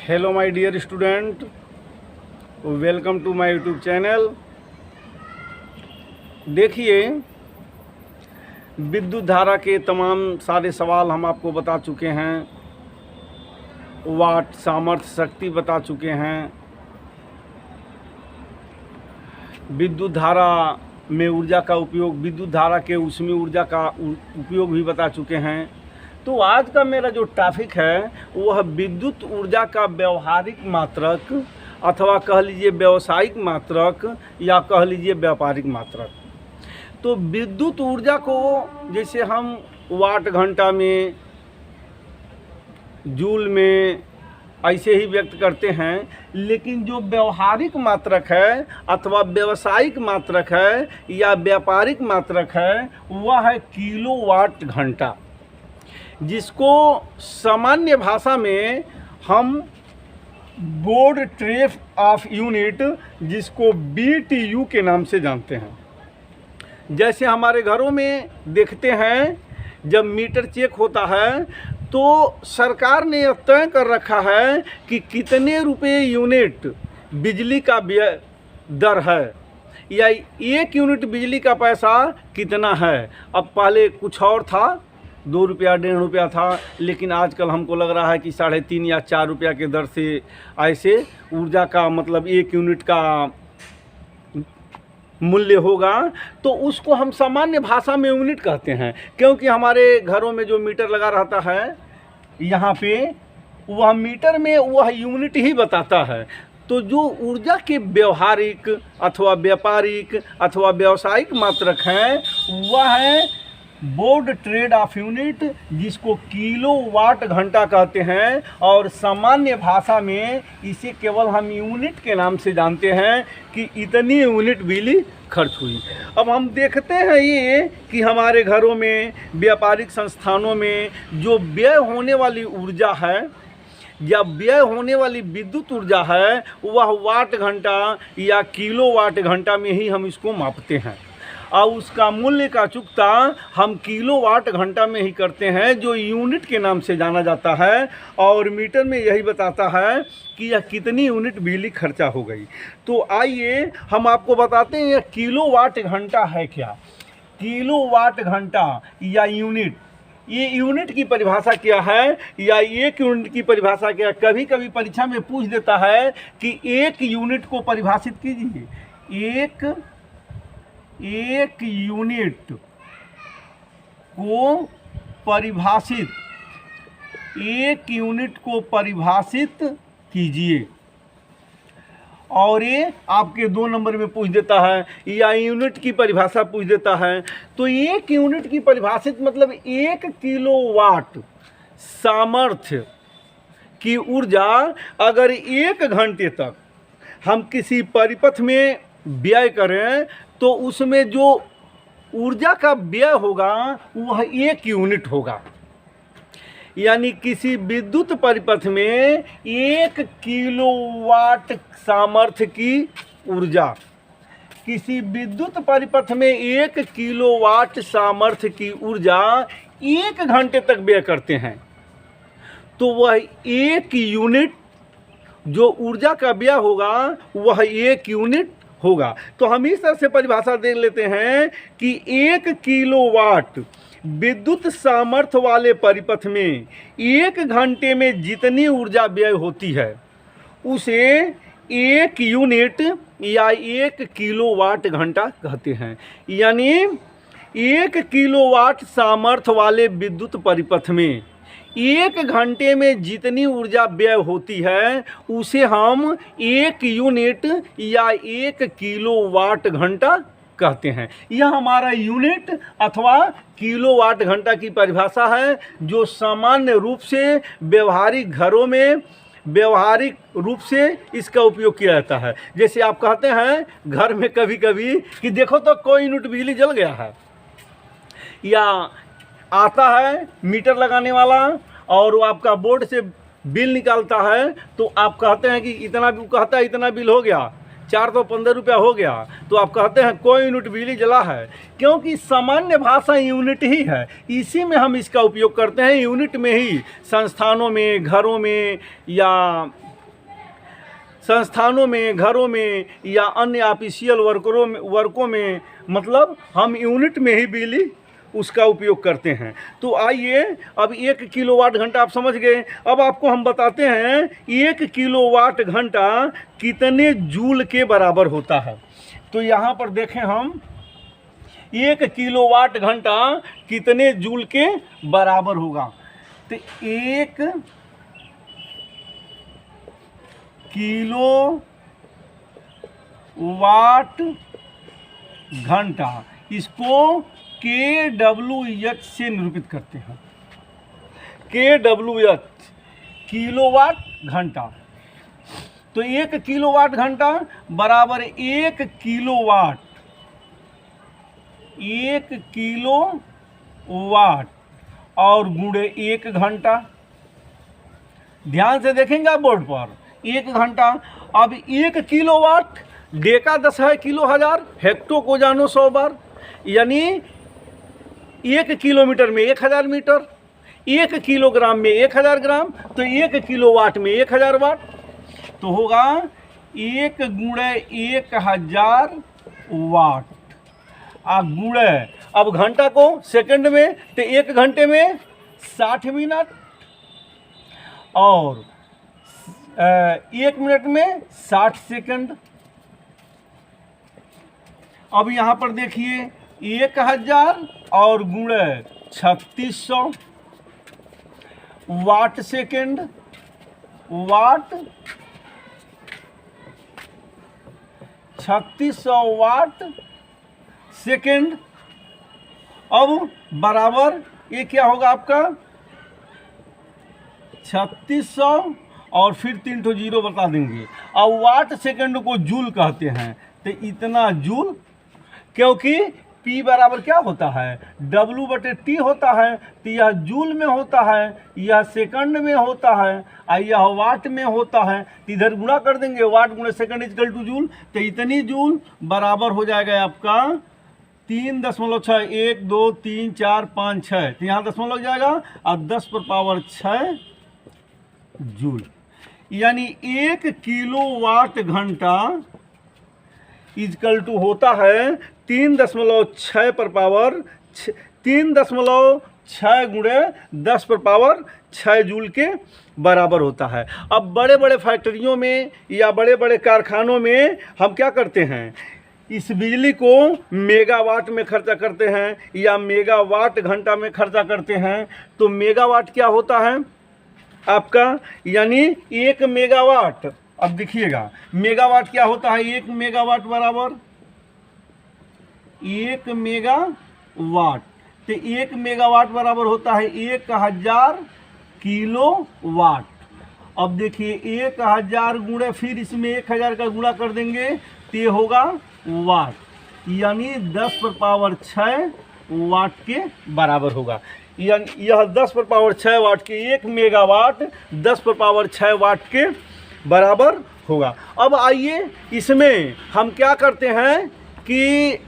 Hello my dear student, welcome to my YouTube channel. देखिए, विद्युत धारा के तमाम सारे सवाल हम आपको बता चुके हैं, वाट सामर्थ्य शक्ति बता चुके हैं, विद्युत धारा में ऊर्जा का उपयोग, विद्युत धारा के उसमें ऊर्जा का उपयोग भी बता चुके हैं। तो आज का मेरा जो टॉपिक है वह विद्युत ऊर्जा का व्यवहारिक मात्रक अथवा कह लीजिए व्यावसायिक मात्रक या कह लीजिए व्यापारिक मात्रक। तो विद्युत ऊर्जा को जैसे हम वाट घंटा में, जूल में ऐसे ही व्यक्त करते हैं, लेकिन जो व्यवहारिक मात्रक है अथवा व्यावसायिक मात्रक है या व्यापारिक मात्रक है वह है किलोवाट घंटा, जिसको सामान्य भाषा में हम बोर्ड ट्रेफ ऑफ यूनिट, जिसको BTU के नाम से जानते हैं। जैसे हमारे घरों में देखते हैं, जब मीटर चेक होता है तो सरकार ने यह तय कर रखा है कि कितने रुपए यूनिट बिजली का दर है या 1 यूनिट बिजली का पैसा कितना है। अब पहले कुछ और था, 2 रुपया 1.5 रुपया था, लेकिन आजकल हमको लग रहा है कि 3.5 या 4 रुपया के दर से ऐसे ऊर्जा का मतलब 1 यूनिट का मूल्य होगा। तो उसको हम सामान्य भाषा में यूनिट कहते हैं, क्योंकि हमारे घरों में जो मीटर लगा रहता है यहाँ पे, वह मीटर में वह यूनिट ही बताता है। तो जो ऊर्जा के व्यवहारिक अथवा व्यापारिक अथवा व्यावसायिक मात्रक हैं वह है बोर्ड ट्रेड ऑफ यूनिट, जिसको किलोवाट घंटा कहते हैं, और सामान्य भाषा में इसे केवल हम यूनिट के नाम से जानते हैं कि इतनी यूनिट बिजली खर्च हुई। अब हम देखते हैं ये कि हमारे घरों में, व्यापारिक संस्थानों में जो व्यय होने वाली ऊर्जा है या व्यय होने वाली विद्युत ऊर्जा है वह वाट घंटा या किलोवाट घंटा में ही हम इसको मापते हैं, और उसका मूल्य का चुकता हम किलोवाट घंटा में ही करते हैं, जो यूनिट के नाम से जाना जाता है। और मीटर में यही बताता है कि यह कितनी यूनिट बिजली खर्चा हो गई। तो आइए हम आपको बताते हैं यह किलोवाट घंटा है क्या। किलोवाट घंटा या यूनिट, ये यूनिट की परिभाषा क्या है या 1 यूनिट की परिभाषा क्या है। कभी कभी परीक्षा में पूछ देता है कि 1 यूनिट को परिभाषित कीजिए। एक यूनिट को परिभाषित, 1 यूनिट को परिभाषित कीजिए। और ये आपके 2 नंबर में पूछ देता है या यूनिट की परिभाषा पूछ देता है। तो 1 यूनिट की परिभाषित मतलब 1 किलोवाट सामर्थ्य की ऊर्जा अगर 1 घंटे तक हम किसी परिपथ में व्यय करें तो उसमें जो ऊर्जा का व्यय होगा वह 1 यूनिट होगा। यानी किसी विद्युत परिपथ में 1 किलोवाट सामर्थ्य की ऊर्जा, किसी विद्युत परिपथ में 1 किलोवाट सामर्थ्य की ऊर्जा 1 घंटे तक व्यय करते हैं, तो वह 1 यूनिट जो ऊर्जा का व्यय होगा वह 1 यूनिट होगा। तो हम इस तरह से परिभाषा देख लेते हैं कि 1 किलोवाट विद्युत सामर्थ्य वाले परिपथ में 1 घंटे में जितनी ऊर्जा व्यय होती है उसे 1 यूनिट या 1 किलोवाट घंटा कहते हैं। यानी 1 किलोवाट सामर्थ्य वाले विद्युत परिपथ में 1 घंटे में जितनी ऊर्जा व्यय होती है उसे हम 1 यूनिट या 1 किलोवाट घंटा कहते हैं। यह हमारा यूनिट अथवा किलोवाट घंटा की परिभाषा है, जो सामान्य रूप से व्यवहारिक घरों में व्यवहारिक रूप से इसका उपयोग किया जाता है। जैसे आप कहते हैं घर में कभी कभी कि देखो तो कोई यूनिट बिजली जल गया है, या आता है मीटर लगाने वाला और वो आपका बोर्ड से बिल निकालता है, तो आप कहते हैं कि इतना, कहता है इतना बिल हो गया, 415 रुपया हो गया, तो आप कहते हैं कोई यूनिट बिजली जला है, क्योंकि सामान्य भाषा यूनिट ही है, इसी में हम इसका उपयोग करते हैं। यूनिट में ही संस्थानों में, घरों में या संस्थानों में, घरों में या अन्य ऑफिशियल वर्कों में मतलब हम यूनिट में ही बिजली उसका उपयोग करते हैं। तो आइए अब 1 किलोवाट घंटा आप समझ गए। अब आपको हम बताते हैं 1 किलोवाट घंटा कितने जूल के बराबर होता है। तो यहाँ पर देखें हम 1 किलोवाट घंटा कितने जूल के बराबर होगा। तो 1 किलोवाट घंटा इसको KWH से निरूपित करते हैं। KWH किलोवाट घंटा। तो 1 किलोवाट घंटा बराबर 1 किलोवाट, 1 किलोवाट और गुणे 1 घंटा। ध्यान से देखेंगे आप बोर्ड पर 1 घंटा। अब 1 किलोवाट डेका 10 है किलो हजार, हेक्टो को जानो 100 बार, यानी 1 किलोमीटर में 1000 मीटर, 1 किलोग्राम में 1000 ग्राम, तो 1 किलोवाट में 1000 वाट। तो होगा 1 गुणे 1000 वाट गुणे, अब घंटा को सेकंड में, तो 1 घंटे में 60 मिनट और 1 मिनट में 60 सेकंड। अब यहाँ पर देखिए 1000 और गुणे 3600 वाट सेकंड, वाट 3600 वाट सेकंड। अब बराबर ये क्या होगा आपका 3600 और फिर 3 ठो जीरो बता देंगे। अब वाट सेकंड को जूल कहते हैं, तो इतना जूल, क्योंकि P बराबर क्या होता है W/T होता है, तो यह जूल में होता है, यह सेकंड में होता है और यह वाट में होता है। तो इधर गुणा कर देंगे, वाट गुणे सेकंड इक्वल टू जूल, तो इतनी जूल बराबर हो जाएगा आपका 3.6, 1 2 3 4 5 6, तो यहाँ दशमलव लग जाएगा और 10⁻6 जूल, यानी 1 किलोवाट घंटा इक्वल टू होता है 3.6 पर पावर 3.6 गुणे 10⁻6 जूल के बराबर होता है। अब बड़े बड़े फैक्ट्रियों में या बड़े बड़े कारखानों में हम क्या करते हैं, इस बिजली को मेगावाट में खर्चा करते हैं या मेगावाट घंटा में खर्चा करते हैं। तो मेगावाट क्या होता है आपका, यानी 1 मेगावाट। अब देखिएगा मेगावाट क्या होता है, 1 मेगावाट बराबर 1 मेगावाट, तो 1 मेगावाट बराबर होता है 1000 किलोवाट। अब देखिए 1000 गुणे फिर इसमें 1000 का गुणा कर देंगे तो ये होगा वाट, यानी 10⁻6 वाट के बराबर होगा। यानी यह 10⁻6 वाट के 1 मेगावाट 10⁻6 वाट के बराबर होगा। अब आइए इसमें हम क्या करते हैं कि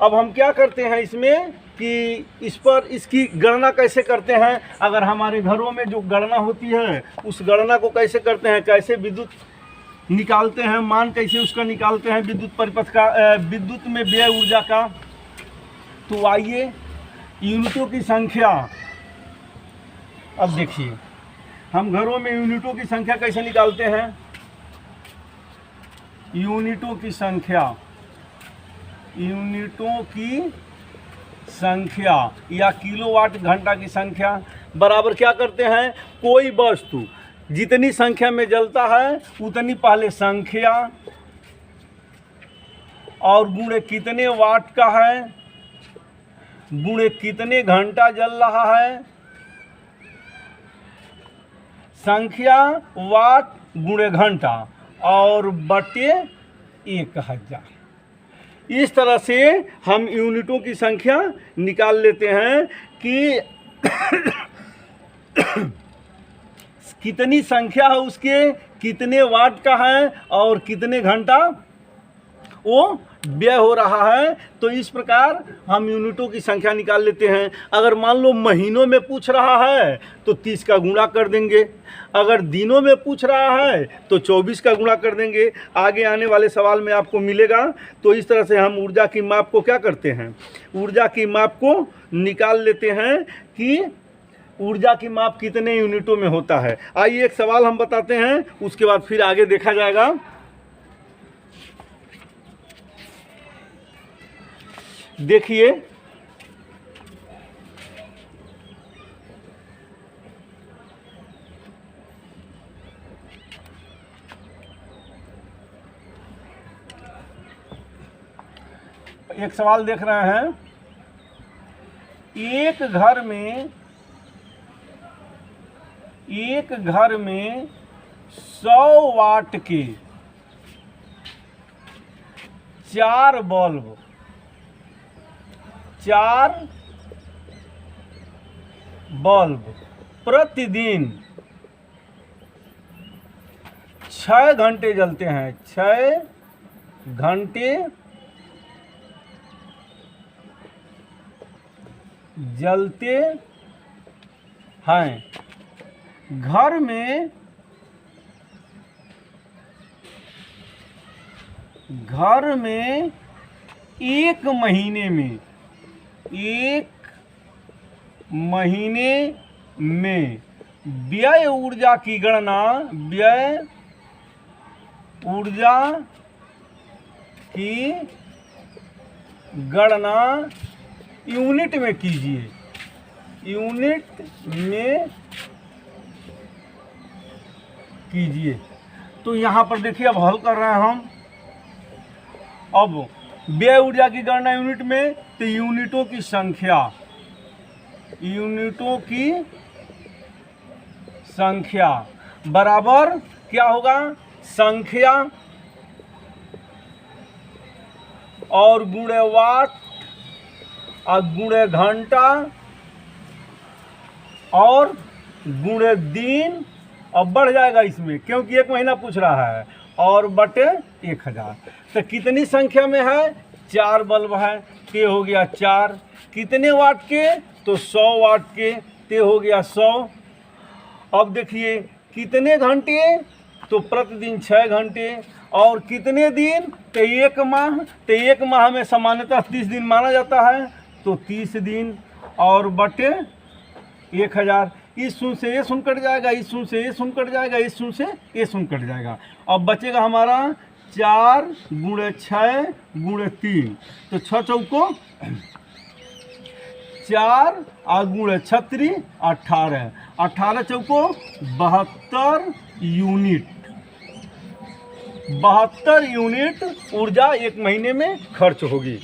इसमें कि इस पर इसकी गणना कैसे करते हैं। अगर हमारे घरों में जो गणना होती है उस गणना को कैसे करते हैं, कैसे विद्युत निकालते हैं, मान कैसे उसका निकालते हैं विद्युत परिपथ का, विद्युत में व्यय ऊर्जा का। तो आइए यूनिटों की संख्या, अब देखिए हम घरों में यूनिटों की संख्या कैसे निकालते हैं। यूनिटों की संख्या या किलोवाट घंटा की संख्या बराबर क्या करते हैं, कोई वस्तु जितनी संख्या में जलता है उतनी पहले संख्या और गुणे कितने वाट का है, गुणे कितने घंटा जल रहा है, संख्या वाट गुणे घंटा और बटे 1000। इस तरह से हम यूनिटों की संख्या निकाल लेते हैं कि कितनी संख्या है उसके, कितने वाट का है और कितने घंटा वो व्यय हो रहा है। तो इस प्रकार हम यूनिटों की संख्या निकाल लेते हैं। अगर मान लो महीनों में पूछ रहा है तो 30 का गुणा कर देंगे, अगर दिनों में पूछ रहा है तो 24 का गुणा कर देंगे। आगे आने वाले सवाल में आपको मिलेगा। तो इस तरह से हम ऊर्जा की माप को क्या करते हैं, ऊर्जा की माप को निकाल लेते हैं कि ऊर्जा की माप कितने यूनिटों में होता है। आइए एक सवाल हम बताते हैं, उसके बाद फिर आगे देखा जाएगा। देखिए, एक सवाल देख रहे हैं, एक घर में 100 वाट के 4 बल्ब प्रतिदिन 6 घंटे जलते हैं, 6 घंटे जलते हैं। घर में एक महीने में व्यय ऊर्जा की गणना यूनिट में कीजिए, तो यहाँ पर देखिए, अब हल कर रहे हैं हम। अब व्यय ऊर्जा की गणना यूनिट में, तो यूनिटों की संख्या बराबर क्या होगा, संख्या और गुणे वाट और गुणे घंटा और गुणे दिन, अब बढ़ जाएगा इसमें क्योंकि 1 महीना पूछ रहा है, और बटे 1000। तो कितनी संख्या में है, 4 बल्ब है, ते हो गया 4। कितने वाट के, तो 100 वाट के, ते हो गया 100। अब देखिए कितने घंटे, तो प्रतिदिन 6 घंटे, और कितने दिन, तो 1 माह। तो 1 माह में सामान्यतः 30 दिन माना जाता है, तो 30 दिन, और बटे 1000। इस शून्य से ये शून्य कट जाएगा, इस शून्य से ये शून्य कट जाएगा, इस शून्य से ये शून्य कट जाएगा। अब बचेगा हमारा 4 गुणे 6 गुणे 3, तो 6 चौको 4 और गुणे 36 18, 18 चौको 72 यूनिट। 72 यूनिट ऊर्जा 1 महीने में खर्च होगी।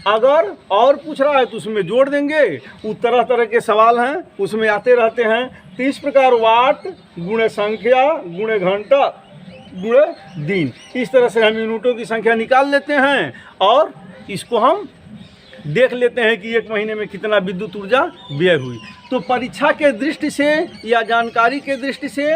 अगर और पूछ रहा है तो उसमें जोड़ देंगे। वो तरह तरह के सवाल हैं, उसमें आते रहते हैं। तो इस प्रकार वाट गुणे संख्या गुणे घंटा गुणे दिन, इस तरह से हम यूनिटों की संख्या निकाल लेते हैं, और इसको हम देख लेते हैं कि 1 महीने में कितना विद्युत ऊर्जा व्यय हुई। तो परीक्षा के दृष्टि से या जानकारी के दृष्टि से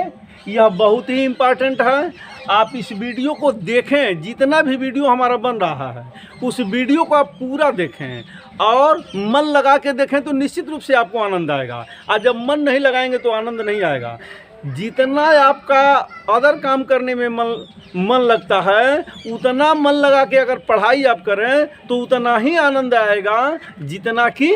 यह बहुत ही इम्पॉर्टेंट है। आप इस वीडियो को देखें, जितना भी वीडियो हमारा बन रहा है उस वीडियो को आप पूरा देखें और मन लगा के देखें, तो निश्चित रूप से आपको आनंद आएगा। और जब मन नहीं लगाएंगे तो आनंद नहीं आएगा। जितना आपका अदर काम करने में मन लगता है, उतना मन लगा के अगर पढ़ाई आप करें तो उतना ही आनंद आएगा जितना कि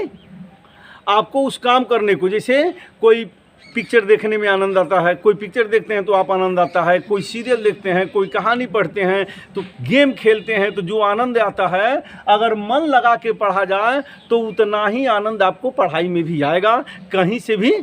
आपको उस काम करने को। जैसे कोई पिक्चर देखने में आनंद आता है, कोई पिक्चर देखते हैं तो आप आनंद आता है, कोई सीरियल देखते हैं, कोई कहानी पढ़ते हैं, तो गेम खेलते हैं, तो जो आनंद आता है अगर मन लगा के पढ़ा जाए तो उतना ही आनंद आपको पढ़ाई में भी आएगा। कहीं से भी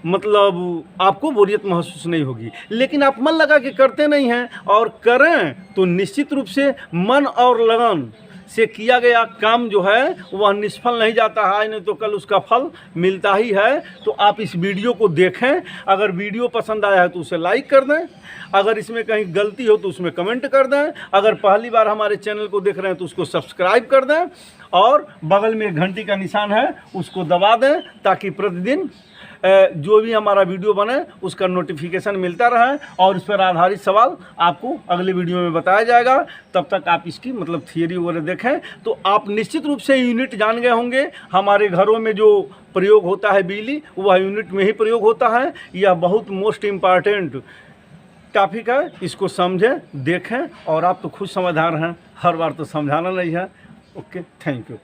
मतलब आपको बोरियत महसूस नहीं होगी। लेकिन आप मन लगा के करते नहीं हैं, और करें तो निश्चित रूप से मन और लगन से किया गया काम जो है वह निष्फल नहीं जाता है, नहीं तो कल उसका फल मिलता ही है। तो आप इस वीडियो को देखें। अगर वीडियो पसंद आया है तो उसे लाइक कर दें, अगर इसमें कहीं गलती हो तो उसमें कमेंट कर दें, अगर पहली बार हमारे चैनल को देख रहे हैं तो उसको सब्सक्राइब कर दें, और बगल में एक घंटी का निशान है उसको दबा दें, ताकि प्रतिदिन जो भी हमारा वीडियो बने उसका नोटिफिकेशन मिलता रहे और उस पर आधारित सवाल आपको अगले वीडियो में बताया जाएगा। तब तक आप इसकी मतलब थियरी वगैरह देखें तो आप निश्चित रूप से यूनिट जान गए होंगे। हमारे घरों में जो प्रयोग होता है बिजली, वह यूनिट में ही प्रयोग होता है। यह बहुत मोस्ट इम्पॉर्टेंट टॉपिक है, इसको समझें, देखें और आप तो खुद समझदार हैं, हर बार तो समझाना नहीं है। Okay, thank you.